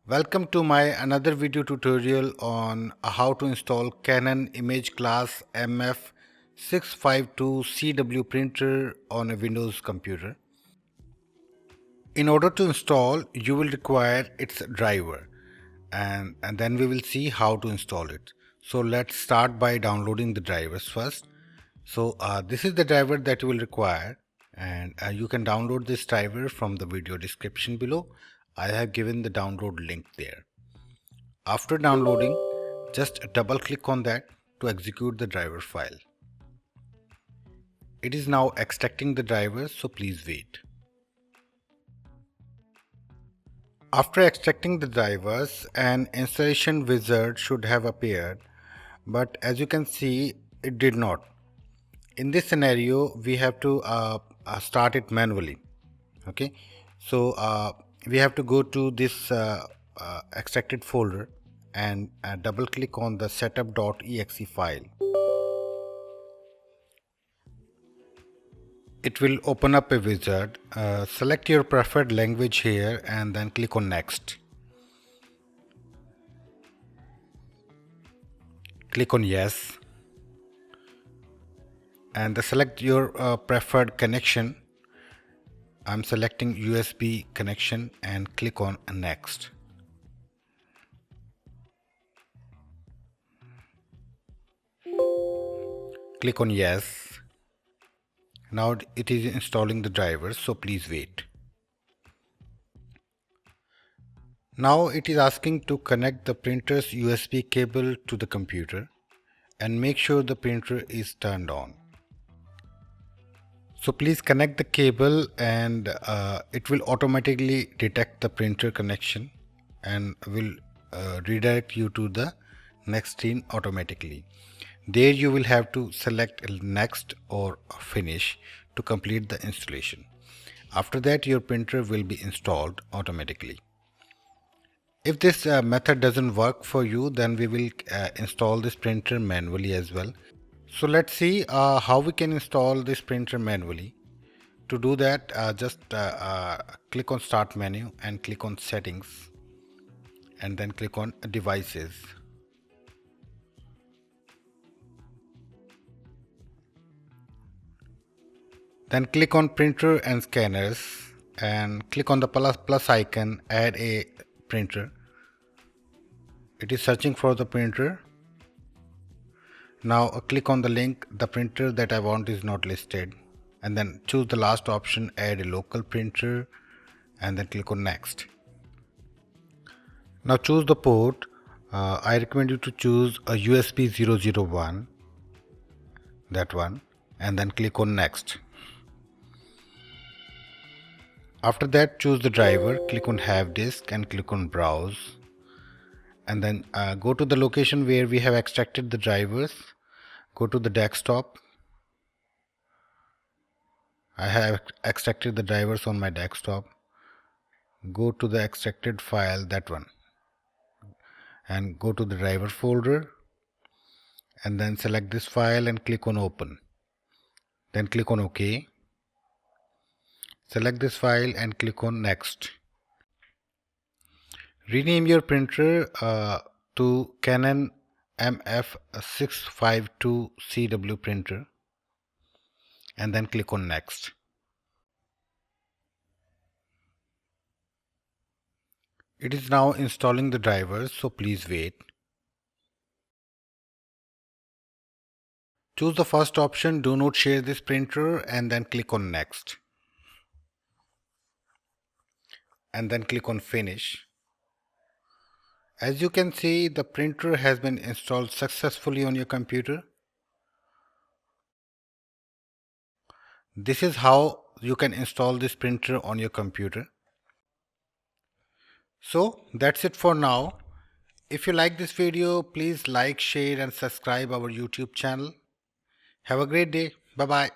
Welcome to my another video tutorial on how to install Canon ImageClass MF652CW printer on a Windows computer. In order to install, you will require its driver and then we will see how to install it. So let's start by downloading the drivers first. So this is the driver that you will require, and you can download this driver from the video description below. I have given the download link there. After downloading, just double click on that to execute the driver file. It is now extracting the drivers, so please wait. After extracting the drivers, an installation wizard should have appeared, but as you can see, it did not. In this scenario, we have to start it manually. Okay, so we have to go to this extracted folder and double click on the setup.exe file. It will open up a wizard. Select your preferred language here and then click on next. Click on yes and select your preferred connection. I'm selecting USB connection and click on next. Click on yes. Now it is installing the drivers, so please wait. Now it is asking to connect the printer's USB cable to the computer and make sure the printer is turned on. So please connect the cable and it will automatically detect the printer connection and will redirect you to the next screen automatically. There you will have to select next or finish to complete the installation. After that your printer will be installed automatically. If this method doesn't work for you, then we will install this printer manually as well. So let's see how we can install this printer manually. To do that, just click on Start menu and click on Settings and then click on Devices. Then click on Printer and Scanners and click on the plus icon, Add a printer. It is searching for the printer. Now click on the link. The printer that I want is not listed, and then choose the last option, add a local printer, and then click on next. Now choose the port. I recommend you to choose a USB 001, that one, and then click on next. After that, choose the driver, click on have disk and click on browse, and then go to the location where we have extracted the drivers. Go to the desktop. I have extracted the drivers on my desktop. Go to the extracted file, that one, and go to the driver folder and then select this file and click on open. Then click on OK. Select this file and click on next. Rename your printer to Canon MF652CW printer and then click on next. It is now installing the drivers, so please wait. Choose the first option, do not share this printer, and then click on next. And then click on finish. As you can see, the printer has been installed successfully on your computer. This is how you can install this printer on your computer. So that's it for now. If you like this video, please like, share and subscribe our YouTube channel. Have a great day. Bye bye.